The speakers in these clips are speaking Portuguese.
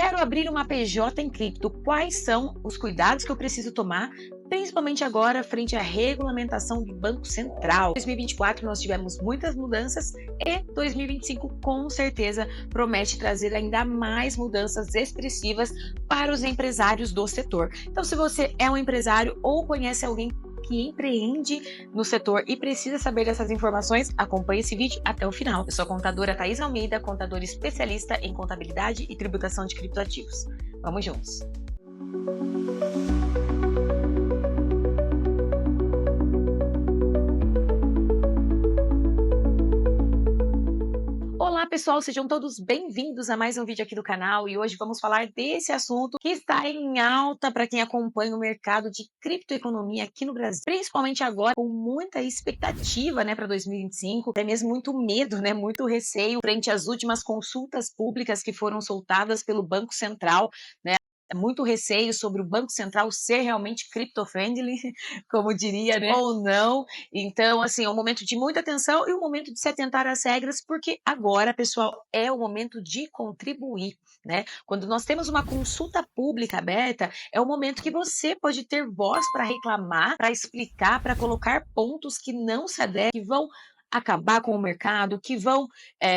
Quero abrir uma PJ em cripto. Quais são os cuidados que eu preciso tomar, principalmente agora frente à regulamentação do Banco Central? Em 2024 nós tivemos muitas mudanças e 2025 com certeza promete trazer ainda mais mudanças expressivas para os empresários do setor. Então, se você é um empresário ou conhece alguém que empreende no setor e precisa saber dessas informações, acompanhe esse vídeo até o final. Eu sou a contadora Thaís Almeida, contadora especialista em contabilidade e tributação de criptoativos. Vamos juntos! Olá pessoal, sejam todos bem-vindos a mais um vídeo aqui do canal e hoje vamos falar desse assunto que está em alta para quem acompanha o mercado de criptoeconomia aqui no Brasil, principalmente agora com muita expectativa, para 2025, até mesmo muito medo, muito receio frente às últimas consultas públicas que foram soltadas pelo Banco Central, muito receio sobre o Banco Central ser realmente crypto-friendly, como diria, ou não. Então, assim, é um momento de muita atenção e um momento de se atentar às regras, porque agora, pessoal, é o momento de contribuir, Quando nós temos uma consulta pública aberta, é o momento que você pode ter voz para reclamar, para explicar, para colocar pontos que não se aderem, que vão acabar com o mercado, que vão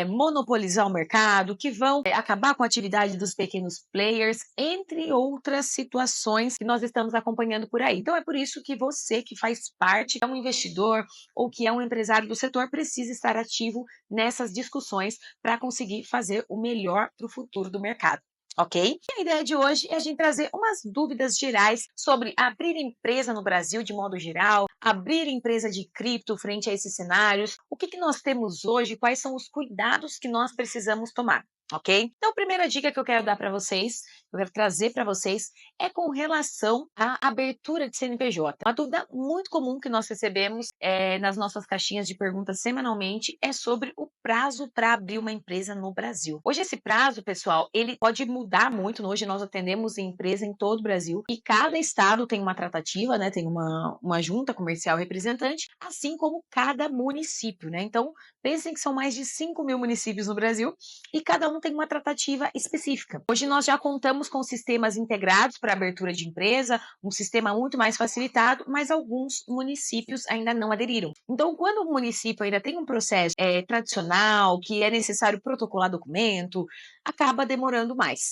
monopolizar o mercado, que vão acabar com a atividade dos pequenos players, entre outras situações que nós estamos acompanhando por aí. Então é por isso que você que faz parte, é um investidor ou que é um empresário do setor, precisa estar ativo nessas discussões para conseguir fazer o melhor para o futuro do mercado. Ok? E a ideia de hoje é a gente trazer umas dúvidas gerais sobre abrir empresa no Brasil de modo geral, abrir empresa de cripto frente a esses cenários, o que nós temos hoje, quais são os cuidados que nós precisamos tomar. Ok? Então, a primeira dica que eu quero dar para vocês, eu quero trazer para vocês, é com relação à abertura de CNPJ. Uma dúvida muito comum que nós recebemos nas nossas caixinhas de perguntas semanalmente é sobre o prazo para abrir uma empresa no Brasil. Hoje esse prazo, pessoal, ele pode mudar muito. Hoje nós atendemos empresa em todo o Brasil e cada estado tem uma tratativa, tem uma junta comercial representante, assim como cada município, Então, pensem que são mais de 5 mil municípios no Brasil e cada um tem uma tratativa específica. Hoje nós já contamos com sistemas integrados para abertura de empresa, um sistema muito mais facilitado, mas alguns municípios ainda não aderiram. Então, quando o município ainda tem um processo tradicional, que é necessário protocolar documento, acaba demorando mais.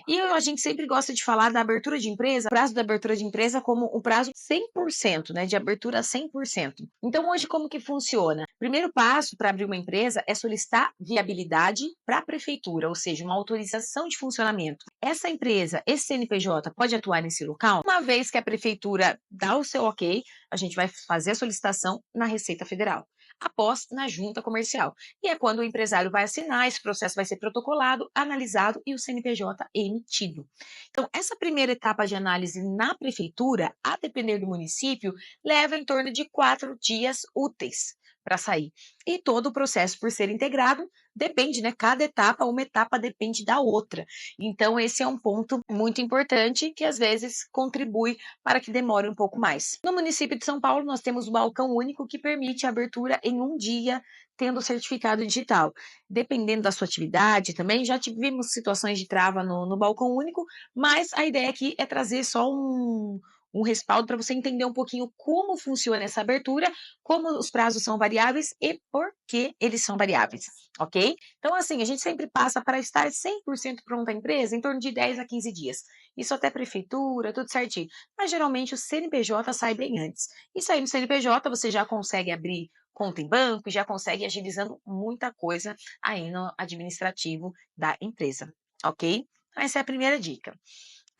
E a gente sempre gosta de falar da abertura de empresa, o prazo da abertura de empresa como o prazo 100%, de abertura 100%. Então, hoje como que funciona? Primeiro passo para abrir uma empresa é solicitar viabilidade para a prefeitura, ou seja, uma autorização de funcionamento. Essa empresa, esse CNPJ, pode atuar nesse local? Uma vez que a prefeitura dá o seu ok, a gente vai fazer a solicitação na Receita Federal, após na junta comercial. E é quando o empresário vai assinar, esse processo vai ser protocolado, analisado e o CNPJ emitido. Então, essa primeira etapa de análise na prefeitura, a depender do município, leva em torno de 4 dias úteis para sair. E todo o processo, por ser integrado, depende, cada etapa, uma etapa depende da outra. Então, esse é um ponto muito importante que às vezes contribui para que demore um pouco mais. No município de São Paulo, nós temos o balcão único que permite a abertura em um dia, tendo certificado digital. Dependendo da sua atividade também, já tivemos situações de trava no balcão único, mas a ideia aqui é trazer só um respaldo para você entender um pouquinho como funciona essa abertura, como os prazos são variáveis e por que eles são variáveis, ok? Então, assim, a gente sempre passa para estar 100% pronta a empresa em torno de 10 a 15 dias. Isso até prefeitura, tudo certinho. Mas, geralmente, o CNPJ sai bem antes. E saindo do CNPJ, você já consegue abrir conta em banco, já consegue ir agilizando muita coisa aí no administrativo da empresa, ok? Então, essa é a primeira dica.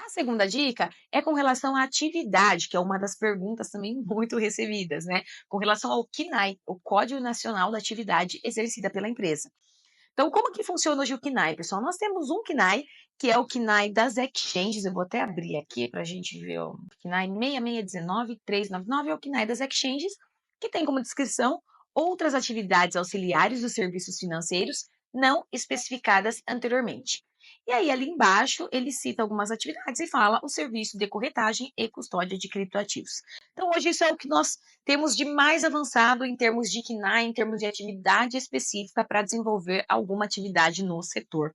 A segunda dica é com relação à atividade, que é uma das perguntas também muito recebidas, Com relação ao CNAE, o Código Nacional da Atividade Exercida pela Empresa. Então, como que funciona hoje o CNAE, pessoal? Nós temos um CNAE, que é o CNAE das exchanges. Eu vou até abrir aqui para a gente ver o CNAE 6619399, é o CNAE das exchanges, que tem como descrição outras atividades auxiliares dos serviços financeiros não especificadas anteriormente. E aí, ali embaixo, ele cita algumas atividades e fala o serviço de corretagem e custódia de criptoativos. Então, hoje isso é o que nós temos de mais avançado em termos de CNAE, em termos de atividade específica para desenvolver alguma atividade no setor,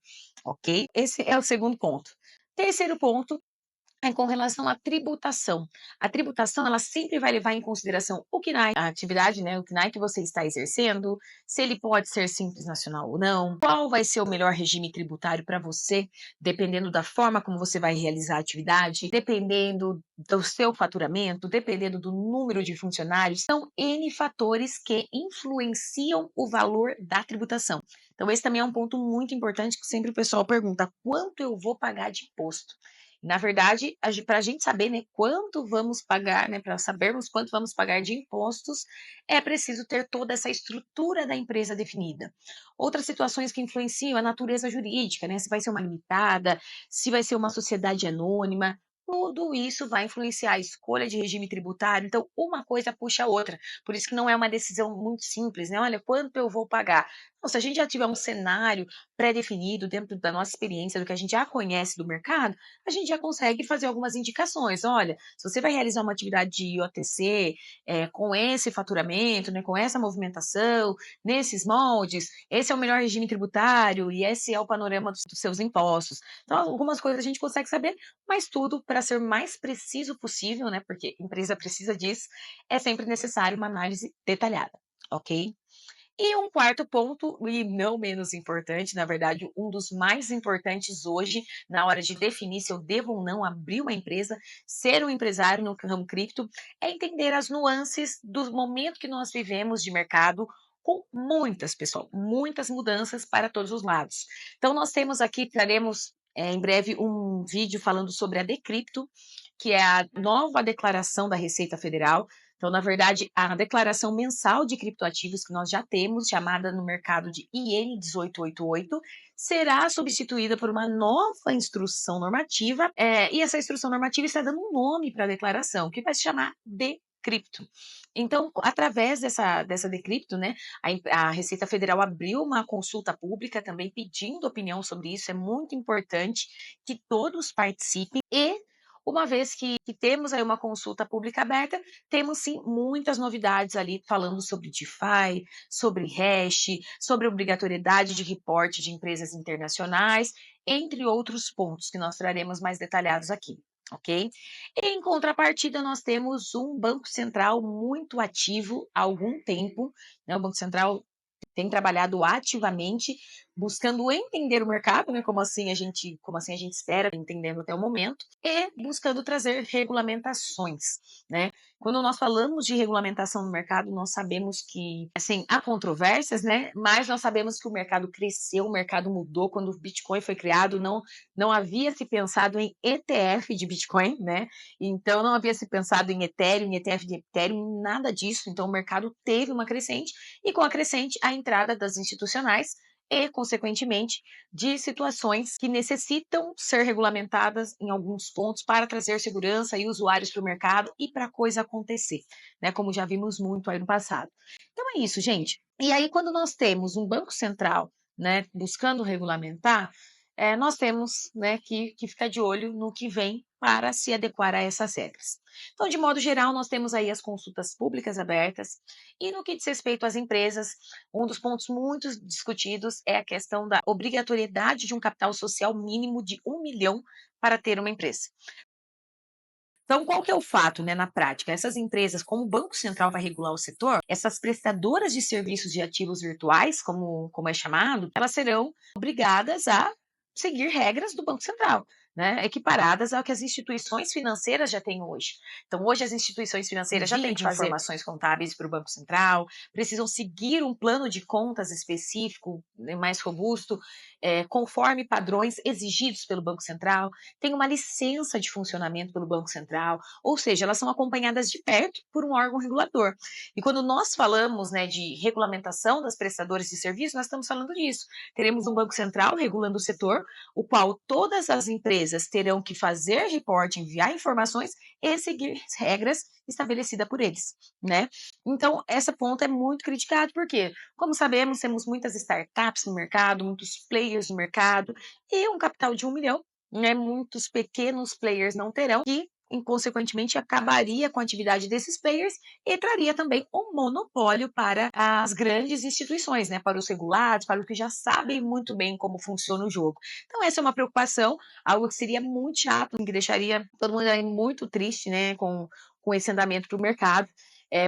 ok? Esse é o segundo ponto. Terceiro ponto é com relação à tributação. A tributação, ela sempre vai levar em consideração o CNAE, a atividade, né, o CNAE que você está exercendo, se ele pode ser simples nacional ou não, qual vai ser o melhor regime tributário para você, dependendo da forma como você vai realizar a atividade, dependendo do seu faturamento, dependendo do número de funcionários. São N fatores que influenciam o valor da tributação. Então, esse também é um ponto muito importante que sempre o pessoal pergunta: quanto eu vou pagar de imposto? Na verdade, para a gente saber, né, quanto vamos pagar, né, para sabermos quanto vamos pagar de impostos, é preciso ter toda essa estrutura da empresa definida. Outras situações que influenciam a natureza jurídica, né, se vai ser uma limitada, se vai ser uma sociedade anônima, tudo isso vai influenciar a escolha de regime tributário. Então, uma coisa puxa a outra. Por isso que não é uma decisão muito simples, né? Olha, quanto eu vou pagar? Não, se a gente já tiver um cenário pré-definido dentro da nossa experiência, do que a gente já conhece do mercado, a gente já consegue fazer algumas indicações. Olha, se você vai realizar uma atividade de IOTC, com esse faturamento, né, com essa movimentação, nesses moldes, esse é o melhor regime tributário e esse é o panorama dos seus impostos. Então, algumas coisas a gente consegue saber, mas tudo para ser mais preciso possível, né, porque a empresa precisa disso, é sempre necessário uma análise detalhada, ok? E um quarto ponto, e não menos importante, na verdade, um dos mais importantes hoje, na hora de definir se eu devo ou não abrir uma empresa, ser um empresário no ramo cripto, é entender as nuances do momento que nós vivemos de mercado, com muitas, pessoal, muitas mudanças para todos os lados. Então, nós temos aqui, traremos em breve um vídeo falando sobre a Decrypto, que é a nova declaração da Receita Federal. Então, na verdade, a declaração mensal de criptoativos que nós já temos, chamada no mercado de IN 1888, será substituída por uma nova instrução normativa, e essa instrução normativa está dando um nome para a declaração, que vai se chamar Decrypto. Então, através dessa Decrypto, né, a Receita Federal abriu uma consulta pública também pedindo opinião sobre isso. É muito importante que todos participem e uma vez que temos aí uma consulta pública aberta, temos sim muitas novidades ali falando sobre DeFi, sobre hash, sobre obrigatoriedade de reporte de empresas internacionais, entre outros pontos que nós traremos mais detalhados aqui. Ok? Em contrapartida, nós temos um Banco Central muito ativo há algum tempo, né? O Banco Central tem trabalhado ativamente, buscando entender o mercado, né, como assim a gente espera, entendendo até o momento, e buscando trazer regulamentações, né? Quando nós falamos de regulamentação no mercado, nós sabemos que, assim, há controvérsias, né? Mas nós sabemos que o mercado cresceu, o mercado mudou. Quando o Bitcoin foi criado, não havia se pensado em ETF de Bitcoin, né? Então, não havia se pensado em Ethereum, em ETF de Ethereum, nada disso. Então, o mercado teve uma crescente, e com a crescente, a entrada das institucionais e, consequentemente, de situações que necessitam ser regulamentadas em alguns pontos para trazer segurança e usuários para o mercado e para a coisa acontecer, né? Como já vimos muito aí no passado. Então é isso, gente. E aí, quando nós temos um Banco Central, né, buscando regulamentar, nós temos, né, que ficar de olho no que vem para se adequar a essas regras. Então, de modo geral, nós temos aí as consultas públicas abertas, e no que diz respeito às empresas, um dos pontos muito discutidos é a questão da obrigatoriedade de um capital social mínimo de 1 milhão para ter uma empresa. Então, qual que é o fato, né, na prática? Essas empresas, como o Banco Central vai regular o setor, essas prestadoras de serviços de ativos virtuais, como é chamado, elas serão obrigadas a seguir regras do Banco Central, né, equiparadas ao que as instituições financeiras já têm hoje. Então, hoje as instituições financeiras já têm que fazer informações contábeis para o Banco Central, precisam seguir um plano de contas específico, né, mais robusto, conforme padrões exigidos pelo Banco Central, tem uma licença de funcionamento pelo Banco Central, ou seja, elas são acompanhadas de perto por um órgão regulador. E quando nós falamos, né, de regulamentação das prestadoras de serviço, nós estamos falando disso. Teremos um Banco Central regulando o setor, o qual todas as empresas terão que fazer reporte, enviar informações e seguir regras estabelecidas por eles, né? Então, essa ponta é muito criticada, porque, como sabemos, temos muitas startups no mercado, muitos players no mercado, e um capital de 1 milhão, né, muitos pequenos players não terão, que consequentemente, acabaria com a atividade desses players e traria também um monopólio para as grandes instituições, né? Para os regulados, para os que já sabem muito bem como funciona o jogo. Então, essa é uma preocupação, algo que seria muito chato, que deixaria todo mundo aí muito triste, né? Com esse andamento para o mercado.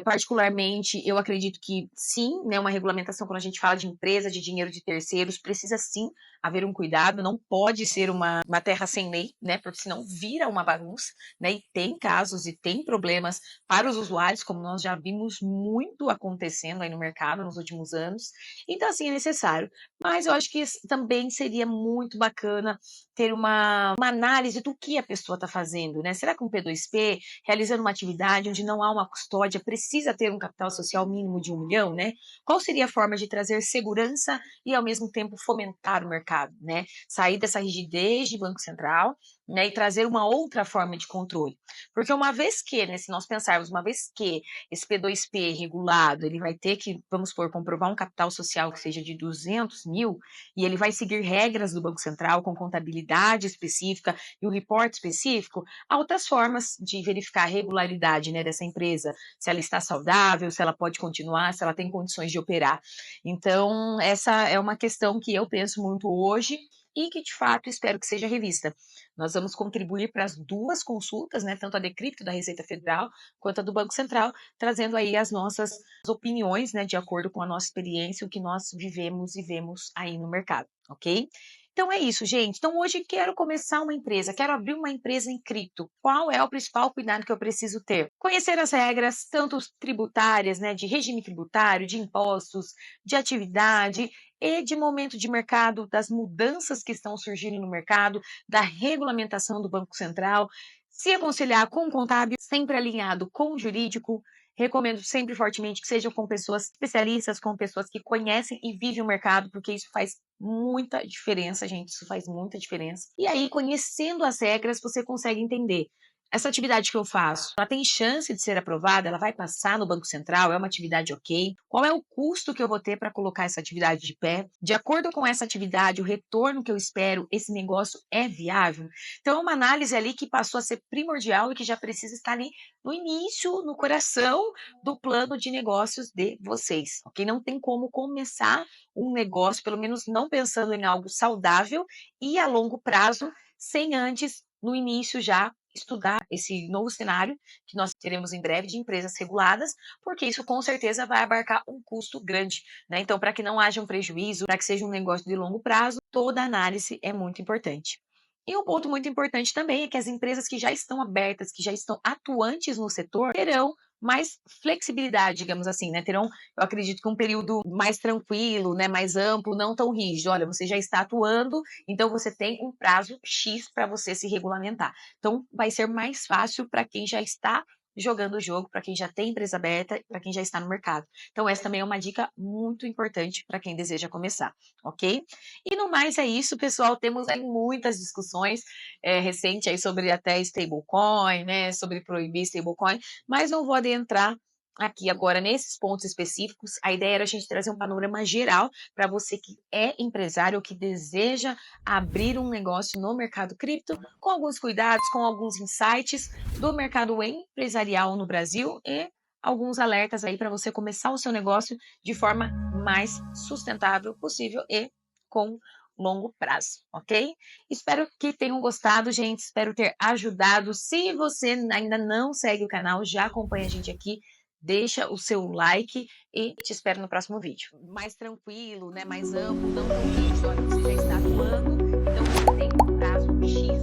Particularmente, eu acredito que sim, né, uma regulamentação, quando a gente fala de empresa, de dinheiro de terceiros, precisa sim haver um cuidado, não pode ser uma terra sem lei, né, porque senão vira uma bagunça, né, e tem casos e tem problemas para os usuários, como nós já vimos muito acontecendo aí no mercado nos últimos anos. Então, assim, é necessário. Mas eu acho que também seria muito bacana ter uma análise do que a pessoa está fazendo, né? Será que um P2P, realizando uma atividade onde não há uma custódia, precisa ter um capital social mínimo de 1 milhão, né? Qual seria a forma de trazer segurança e, ao mesmo tempo, fomentar o mercado, né? Sair dessa rigidez de Banco Central, né, e trazer uma outra forma de controle. Porque uma vez que, né, se nós pensarmos, uma vez que esse P2P regulado, ele vai ter que, vamos supor, comprovar um capital social que seja de 200 mil, e ele vai seguir regras do Banco Central com contabilidade específica e o reporte específico, há outras formas de verificar a regularidade, né, dessa empresa, se ela está saudável, se ela pode continuar, se ela tem condições de operar. Então, essa é uma questão que eu penso muito hoje e que, de fato, espero que seja revista. Nós vamos contribuir para as duas consultas, né, tanto a Decrypto da Receita Federal quanto a do Banco Central, trazendo aí as nossas opiniões, né, de acordo com a nossa experiência, o que nós vivemos e vemos aí no mercado, ok? Então é isso, gente. Então hoje quero começar uma empresa, quero abrir uma empresa em cripto. Qual é o principal cuidado que eu preciso ter? Conhecer as regras, tanto tributárias, né, de regime tributário, de impostos, de atividade e de momento de mercado, das mudanças que estão surgindo no mercado, da regulamentação do Banco Central, se aconselhar com o contábil, sempre alinhado com o jurídico. Recomendo sempre fortemente que sejam com pessoas especialistas, com pessoas que conhecem e vivem o mercado, porque isso faz muita diferença, gente. Isso faz muita diferença. E aí, conhecendo as regras, você consegue entender. Essa atividade que eu faço, ela tem chance de ser aprovada? Ela vai passar no Banco Central? É uma atividade ok? Qual é o custo que eu vou ter para colocar essa atividade de pé? De acordo com essa atividade, o retorno que eu espero, esse negócio é viável? Então, é uma análise ali que passou a ser primordial e que já precisa estar ali no início, no coração do plano de negócios de vocês, ok? Não tem como começar um negócio, pelo menos não pensando em algo saudável e a longo prazo, sem antes, no início já, estudar esse novo cenário que nós teremos em breve de empresas reguladas, porque isso com certeza vai abarcar um custo grande, né? Então, para que não haja um prejuízo, para que seja um negócio de longo prazo, toda análise é muito importante. E um ponto muito importante também é que as empresas que já estão abertas, que já estão atuantes no setor, terão mais flexibilidade, digamos assim, né? Terão, eu acredito que um período mais tranquilo, né? Mais amplo, não tão rígido. Olha, você já está atuando, então você tem um prazo X para você se regulamentar. Então, vai ser mais fácil para quem já está jogando o jogo, para quem já tem empresa aberta, para quem já está no mercado. Então, essa também é uma dica muito importante para quem deseja começar, ok? E no mais é isso, pessoal. Temos aí muitas discussões recentes aí sobre até stablecoin, né? Sobre proibir stablecoin, mas não vou adentrar aqui agora nesses pontos específicos. A ideia era a gente trazer um panorama geral para você que é empresário ou que deseja abrir um negócio no mercado cripto, com alguns cuidados, com alguns insights do mercado empresarial no Brasil e alguns alertas aí para você começar o seu negócio de forma mais sustentável possível e com longo prazo, ok? Espero que tenham gostado, gente. Espero ter ajudado. Se você ainda não segue o canal, já acompanha a gente aqui, deixa o seu like e te espero no próximo vídeo. Mais tranquilo, né? Mais amplo, não tão rígido. Olha, você já está atuando, então você tem um prazo X